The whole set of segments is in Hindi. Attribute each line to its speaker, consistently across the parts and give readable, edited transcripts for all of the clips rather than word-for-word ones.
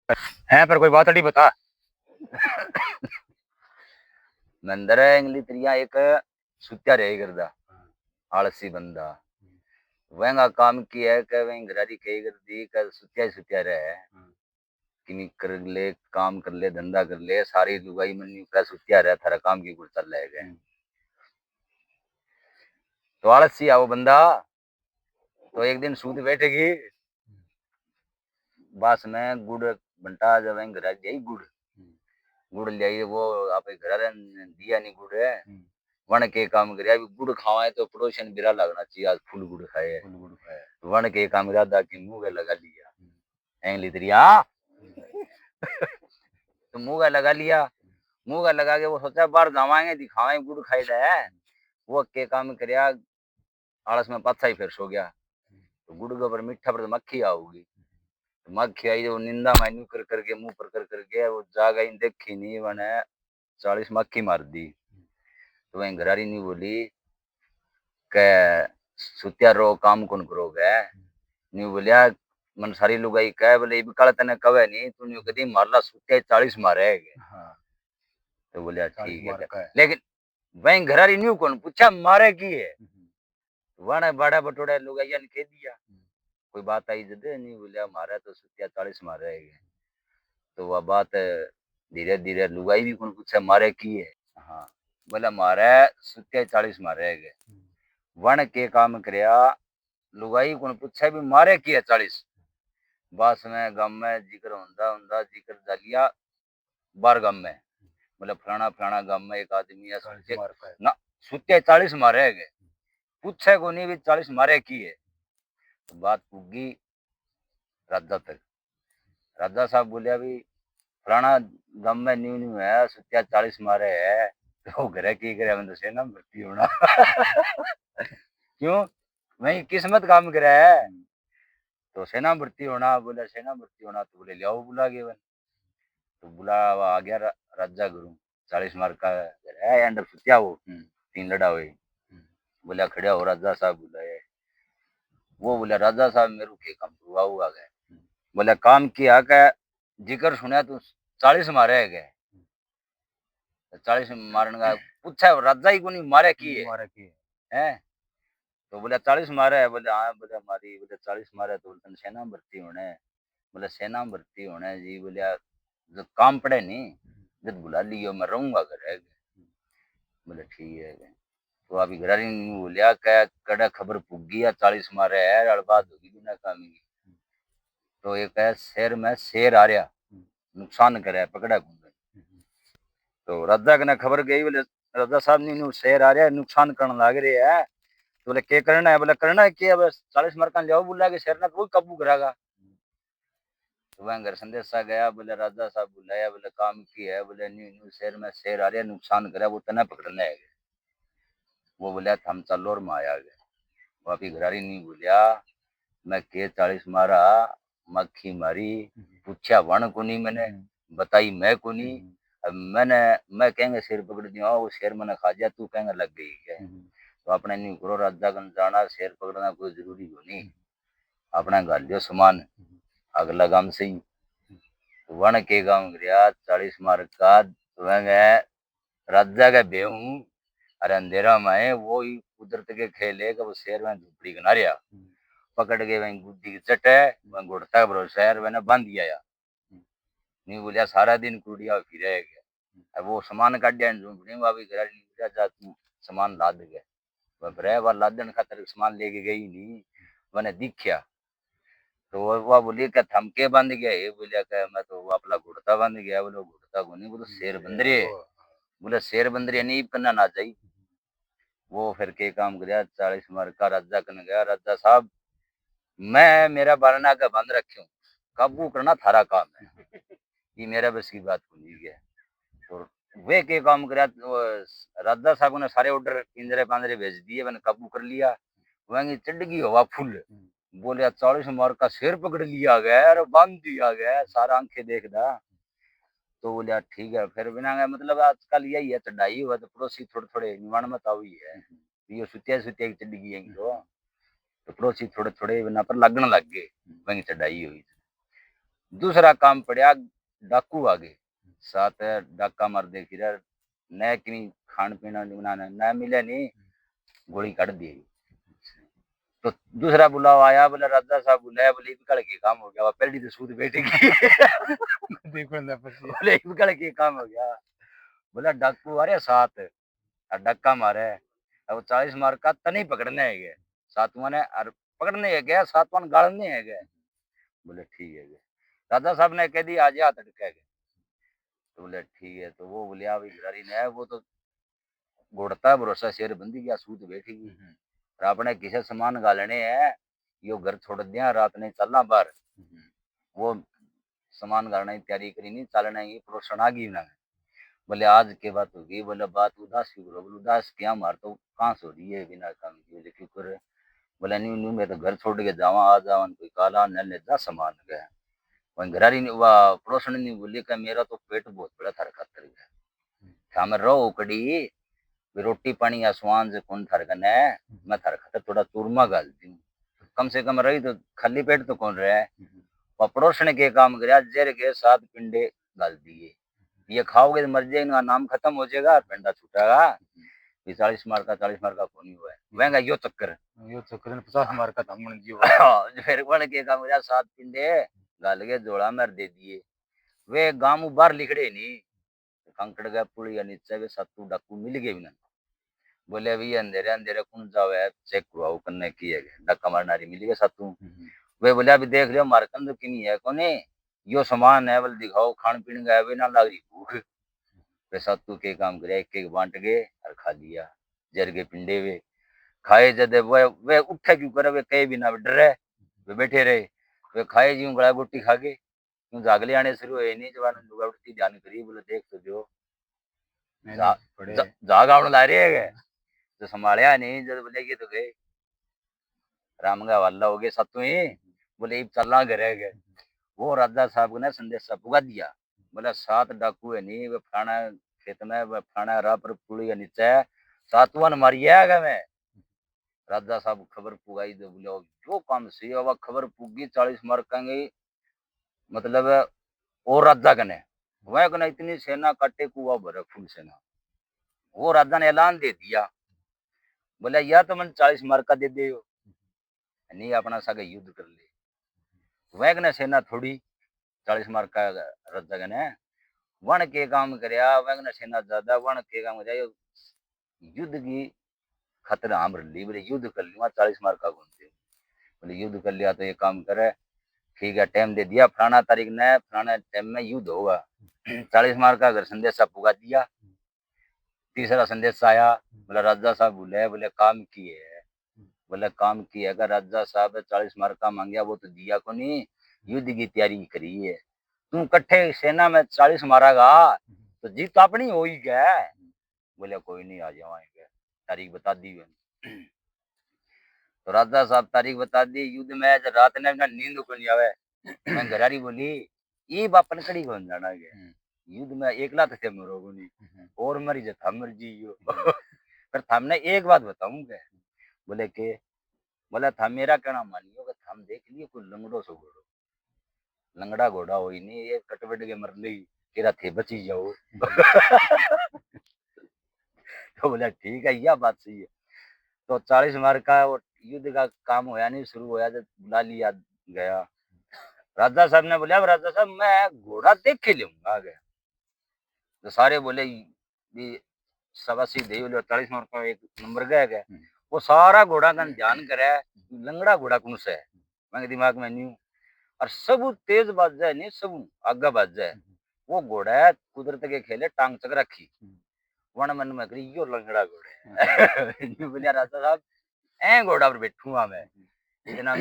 Speaker 1: है पर कोई बात अड़ी बता। मंदर है इंगली त्रिया एक सुत्या रहे करदा आलसी बंदा वहंगा काम किया है कि वहीं घरारी कही कर दी कर सुत्या ही सुत्या रहे कि नहीं कर ले काम कर ले धंधा कर ले सारी लुगाई मन्नी का सुत्या रहे थारा काम की गुड़ चल रहे गए तो आलसी आओ बंदा तो एक दिन सूद बैठेगी बस में गुड़ बंटा जब वहीं घरारी यही गुड़ गुड़ लिया वो आप घर दिया नहीं गुड़ है वन के काम करे अभी गुड़ खावा तो पड़ोसन बिरा लगना चाहिए आज फुल गुड़ खाए वन के काम इरादा की मुंह लगा लिया एंगली तरिया तो मुंह लगा लिया मुंह लगा के वो सोचा बाहर जावाएंगे दिखावाएंगे गुड़ खाई है वो के काम करया आलस में पाछा ही फिर सो गया तो गुड़ के ऊपर मीठा पर तो मक्खी आओगी तो मक्खी आई जो निंदा मायनू कर करके मुंह पर कर करके वो जागा ही देखी नहीं मैंने 40 मक्खी मार दी तो वहीं घरारी नहीं बोली के सुत्या रो काम कौन करोगे नहीं बोलिया मन सारी लुगाई कह बोले काल तने कवे नहीं तू न्यू कदी मारला सुत्या 40 मारे तो बोलिया ठीक है लेकिन वहीं घरारी न्यू कौन पूछा मारे की है वाणे बड़ा बटोड़ा लुगाइया ने कह दिया कोई बात आई जदे नहीं बोलिया मारे तो सुत्या 40 मारे तो वह बात धीरे धीरे लुगाई भी कौन पूछा मारे की है हाँ बोला मारे सुत्या 40 मारे गए वन के काम करया लुगाई कौन पूछा भी मारे की है 40 बस में गम में जिक्र होंदा होंदा जिक्र डालिया बार गम में मतलब फलाना फलाना गम में एक आदमी है ना सुत्या 40 मारे गए पूछे को नहीं भी 40 मारे की है तो बात पुगी राजा तक राजा साहब बोलिया भी फलाना गम में न्यू न्यू है सुत्या 40 मारे है तो घरे की करे हम तो सेना भर्ती होना क्यों वही किस्मत काम करे है तो सेना भर्ती होना बोले सेना भर्ती होना तो बोले लियाओ बुला के तो बुला आ गया राजा गुरु 40 मार्क का है अंडर सुत्या वो 3 लड़ा हुए बोला खड़ा हो राजा साहब बुलाए वो बोला राजा साहब मेरे के काम हुआ गए बोले काम किया क्या जिक्र सुना तू 40 मारे गए 40 मारने का पूछा राजा ही को नहीं मारे की है तो बोले 40 मारे है बोले हाँ बोले मारी बोले 40 मारे तो बोले सेना भर्ती होने बोले सेना भर्ती होने जी बोले जब काम पड़े नहीं जब बुला लियो मैं रहूंगा घर बोले ठीक है तो अभी घरारी बोलिया क्या कड़ा खबर पुग गई 40 मारे है अड़बाद होगी बिना काम की तो एक है शेर में शेर आ रहा नुकसान करे पकड़ा घूम तो राजा के खबर गई बोले राजा साहब नहीं शेर आ रहा है नुकसान करने लग रहे है तो बोले क्या करना है बोले करना है क्या बस 40 मरकान जाओ बुला के शेर ना कोई काबू करागा तो वह घर संदेशा गया बोले राजा साहब बुलाया बोले काम की है बोले न्यू न्यू शेर में शेर आ रहा है नुकसान करे वो तना पकड़ना है वो बोलिया हम चलो और मैं आया गया वो अभी घरारी नहीं बोलिया मैं के 40 मारा मक्खी मारी पूछा वन को नहीं मैंने बताई मैं को नहीं अब मैं कहेंगे शेर पकड़ दिया वो शेर मैंने खा दिया तू कहेंगे लग गई क्या तो अपने नहीं करो राजा गन जाना शेर पकड़ना कोई जरूरी हो नहीं अपना गालियो सामान अगला गांव से ही वन के गांव गया 40 मार्क का राजा का बेहू अरे अंधेरा में वो ही कुदरत के खेल है कि वो शेर में झुपड़ी बना रहा पकड़ के वहीं गुद्दी की चटे वहीं घुटता बरो शहर मैंने बांध दिया नहीं बोलिया सारा दिन कुड़िया फिरे गया अब वो सामान काट दिया झुंपड़ी में अभी घर नहीं जा तू सामान लाद गया वह वह लादन खातर सामान लेके गई नहीं मैंने दिखा तो वह बोली क्या थमके बांध गया ये बोलिया क्या मैं तो अपना घुटता बांध गया बोले घुटता को नहीं बोलो शेर बंदरी है बोले शेर बंदरी नहीं करना ना चाहिए वो फिर के काम गया 40 मार का राजा कन गया राजा साहब मैं मेरा बारना का बंद रखूं काबू करना थारा काम है ये मेरा बस की बात को नहीं गया तो वे के काम करा राजा साहब ने सारे ऑर्डर पिंजरे पांजरे भेज दिए मैंने काबू कर लिया वहीं चढ़ गई हवा फुल बोले 40 मार का शेर पकड़ लिया गया और बांध दिया गया सारा आंखें देखदा तो बोलिया ठीक है फिर बिना मतलब आजकल यही है चढ़ाई हुआ तो पड़ोसी थोड़े थोड़े निवाण मत हुई है ये सुतिया सुतिया की चढ़ गई तो पड़ोसी थोड़े थोड़े बिना पर लगने लग गए वहीं चढ़ाई हुई दूसरा काम पड़ा, डाकू आ गए साथ डाका मार दे फिर न कि खान पीना बनाना न मिले नहीं, गोली काट दी। तो दूसरा बुलाव आया, बोले राजा साहब बुलाया, बोले इबकड़ के काम हो गया, पहली तो सूद बैठेगी।
Speaker 2: देखो ना पसी
Speaker 1: बोले इबकड़ के काम हो गया। बोला डाकू आ रहे साथ और डक्का मारे, अब 40 मार का तनी पकड़ने है गए सातवां ने, और पकड़ने है गया सातवां ने गाड़ने है गए। बोले ठीक है गए। राजा साहब ने कह दी आज हाथ अटके गए। तो बोले ठीक है। तो वो बोले अभी घरारी ने है, वो तो घोड़ता भरोसा शेर बंदी गया सूत बैठेगी, और अपने किसे सामान गालने है, यो घर छोड़ दिया रात ने चलना बाहर, वो सामान गालने की तैयारी करी नहीं, चलना ही प्रोत्साहन आ गई ना। बोले आज के बात होगी, बोले बात उदास क्यों करो, बोले उदास क्या, मार तो कहाँ से हो रही है बिना काम की, बोले क्यों करे, बोले नहीं नहीं मैं तो घर छोड़ के जावा आ जावा कोई काला न ले जा सामान गया। वही घरारी वह पड़ोसन नहीं बोली कि मेरा तो पेट बहुत बड़ा थार खातर गया, क्या मैं रहो कड़ी रोटी पानी आसमान से कौन थार कन है, मैं थार खातर थोड़ा चूरमा गाल दी, कम से कम रही तो खाली पेट तो कौन रहा है। वह पड़ोसन के काम कराया, जेर के 7 पिंडे गाल दिए, ये खाओगे तो मर जाएगा, नाम खत्म हो जाएगा, पेंडा छूटेगा। 40 मार का कौन हुआ है वहंगा यो चक्कर,
Speaker 2: यो चक्कर 50 मार का धमन जीव
Speaker 1: फिर बन के काम कराया, 7 पिंडे गाल के जोड़ा में दे दिए। वे गांव बाहर लिखड़े नहीं, कंकड़ गया पुलिया नीचे वे सत्तू डाकू मिल गए ना। बोले अभी अंधेरे अंधेरे कौन जावे चेक हुआ करने की है, डक्का मारनारी मिल गए सत्तू। वे बोले अभी देख लियो मारकन तो किनी है कोने, यो सामान है बोले दिखाओ, खान पीने का है ना लाग रही भूख। वे सत्तू के काम करे, एक एक बांट गए और खा लिया, जर के पिंडे वे खाए। जद वे उठे क्यों करे, वे कहे भी ना डरे, वे बैठे रहे, वे खाए जी गला गोटी खा गए, क्यों जागले आने शुरू हुए नहीं, जवान लुगा उठती ध्यान करी, बोले देख तो जो जाग आने ला रहे है, तो संभालिया नहीं, जब बोले ये तो गए राम का हवाला हो गए सत्तू ही, बोले अब चलना घरे गए। वो राजा साहब ने संदेशा पुगा दिया, बोले 7 डाकू है नहीं, वे फलाना खेत में वे फलाना राह पर पुली के नीचे सातवां मारिया मैं। राजा साहब खबर पुगाई दे, बोले जो काम से अब खबर पुगी 40 मार कहेंगे, मतलब और राजा कने वह कने इतनी सेना काटे कुआ भरे फुल सेना। वो राजा ने ऐलान दे दिया, बोले या तो मन 40 मार का दे दे, नहीं अपना सगे युद्ध कर ले। वह कने सेना थोड़ी 40 मार का राजा कने वन के काम करया, वह कने सेना ज्यादा, वन के काम करया, युद्ध की खतरा हम ली, बोले युद्ध कर लिया 40 मार का कौन थे, बोले युद्ध कर लिया तो ये काम करे, ठीक है टाइम दे दिया फलाना तारीख ने फलाना टाइम में युद्ध होगा। 40 मार का अगर संदेशा पुगा दिया। तीसरा संदेश आया, बोले राजा साहब बोले, बोले काम किए है, बोले काम किए अगर राजा साहब 40 मार का मांगया वो तो दिया को नहीं, युद्ध की तैयारी करी है, तुम कट्ठे सेना में 40 मारागा तो जीत अपनी हो ही क्या। बोले कोई नहीं आ जाएंगे, तारीख बता दी। तो राजा साहब तारीख बता दी, युद्ध में रात ने ना नींद को नहीं आवे। मैं घरारी बोली ये बापन कड़ी कौन जाना है, युद्ध में एकला थे मरो को नहीं, और मरी जा था मर जियो। पर हमने एक बात बताऊंगा, बोले के, बोला था मेरा कहना मानियो कि हम देख लिए कोई लंगड़ो सो घोड़ो, लंगड़ा घोड़ा हो ही नहीं, ये कटवट के मर ली तेरा थे बची जाओ। तो बोला ठीक है यह बात सही है। तो 40 मार का वो युद्ध का काम होया नहीं, शुरू होया जब बुला लिया गया। राजा साहब ने बोला राजा साहब मैं घोड़ा देख के लूंगा गया। तो सारे बोले ये सवासी दे बोले 40 मार का एक नंबर गया गया। वो सारा घोड़ा का ध्यान करे, लंगड़ा घोड़ा कौन सा है मैं दिमाग में नहीं हूँ, और सब तेज बाज जाए नहीं, सब आगा बाज जाए। वो घोड़ा कुदरत के खेले टांग चक रखी, वन मन में करी यो लंगड़ा घोड़े। बोलिया राजा साहब ए घोड़ा पर बैठूंगा मैं, इतना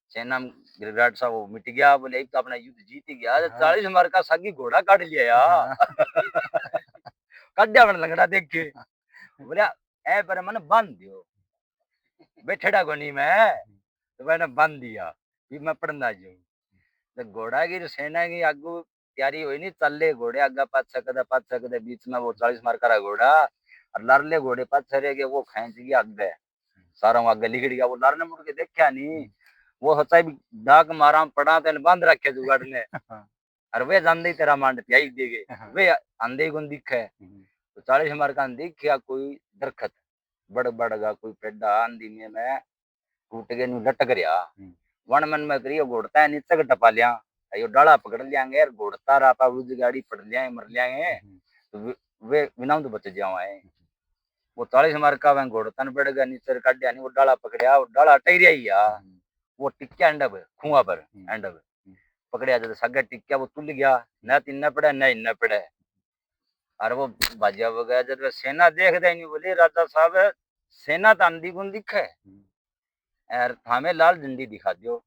Speaker 1: सेना गिरगाट सा वो मिट गया। बोले एक तो अपना युद्ध जीत गया, 40 मार का सागी घोड़ा काट लिया यार। कड्या बन लंगड़ा देख के बोलिया ए पर मन बांध दियो, बैठेड़ा कोनी मैं, तो मैंने बांध दिया कि मैं पढ़ना जाऊं। तो घोड़ा की सेना की आगू तैयारी हुई नहीं, चल घोड़े आगा पाँच सकते बीच में वो 40 मार का घोड़ा, और लारले घोड़े पाँच रह गए, वो खींच गया आगे, सारा आगे लिगड़ गया। वो लारने मुड़ के देखा नहीं, वो होता भी डाक मारा पड़ा तेन बांध रखे जुगाड़ ने
Speaker 2: हाँ।
Speaker 1: और वे जानते ही तेरा मांड प्याई देगे
Speaker 2: हाँ।
Speaker 1: वे आंधे गुण दिखे तो 40 मार का दिखा कोई दरखत बड़ बड़गा कोई पेड़ा आंधी में मैं टूट गए नु लटक रहा वन मन में करियो घोड़ता है नीचे का टपा लिया यो डाला पकड़ लियांगे यार घोड़ता रहा पा उस गाड़ी पड़ लिया मर लियांगे तो वे बिना तो बच जाओ है वो 40 मार का वह घोड़तन बढ़ गया नीचे काटिया नहीं वो डाला पकड़िया वो डाला अटक रहा ही यार वो टिक्या एंडब खुआ पर एंडब पकड़िया जब सगे टिक्या वो तुल गया न तीन न पड़े न इन पड़े और वो बाजिया वगैरह जब सेना देख दे नहीं बोले राजा साहब सेना तो आंधी गुण दिखे यार हमें लाल झंडी दिखा दियो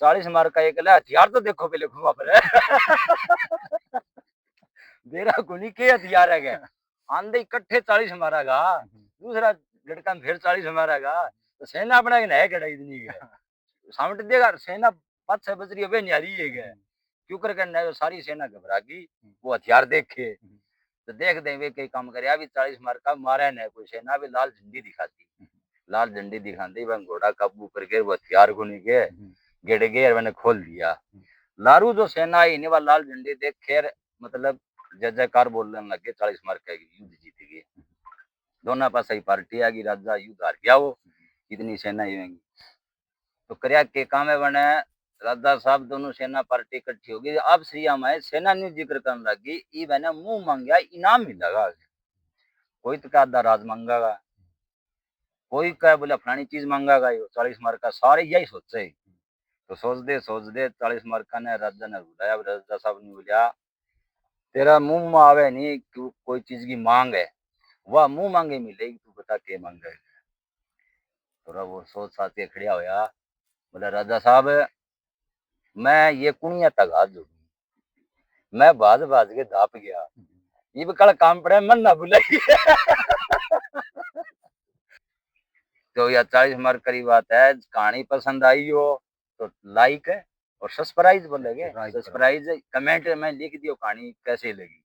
Speaker 1: 40 मार का एक हथियार तो देखो पहले खुआ पर मेरा गुनी के हथियार है क्या आंधे इकट्ठे 40 मारेगा दूसरा लड़का फिर 40 मारेगा तो सेना अपना है कड़ा इतनी है सामट देगा सेना 5-6 बज रही है वे नहीं आ रही है क्या क्यों कर करना है सारी सेना घबरा गई वो हथियार देखे तो देख दे वे कई काम करे अभी 40 मार का मारे न कोई सेना भी लाल झंडी दिखाती लाल झंडी दिखाती वह घोड़ा काबू करके वो हथियार को के गेड़ गए मैंने खोल दिया लारू जो सेना आई नहीं वह लाल झंडी देख खेर मतलब जय जयकार बोलने लगे 40 मार का युद्ध जीत गए दोनों पास ही पार्टी आ गई राजा युद्ध हार गया वो इतनी सेना ही होंगी तो करया के काम है बने राजा साहब दोनों सेना पार्टी इकट्ठी हो गई अब श्री हमारे सेना न्यू जिक्र करने लगी ये मैंने मुंह मांगा इनाम मिलेगा कोई तो क्या राज मांगेगा कोई क्या बोला फलानी चीज मांगेगा यो 40 मार का सारे यही सोचे तो सोच दे 40 मार का ने राजा ने बुलाया राजा साहब ने बोला तेरा मुंह में आवे नहीं कोई चीज की मांग है वह मुंह मांगे मिलेगी तू बता के मांगे थोड़ा वो सोच साथ के खड़िया होया बोला राजा साहब मैं ये कुनिया तक हाथ जोड़ू मैं बाज के धाप गया ये भी कल काम पड़े मन ना बुलाई तो यह 40 मार करी बात है कहानी पसंद आई हो तो लाइक और सब्सक्राइब बोलेगे सब्सक्राइब कमेंट में लिख दियो कहानी कैसे लगी।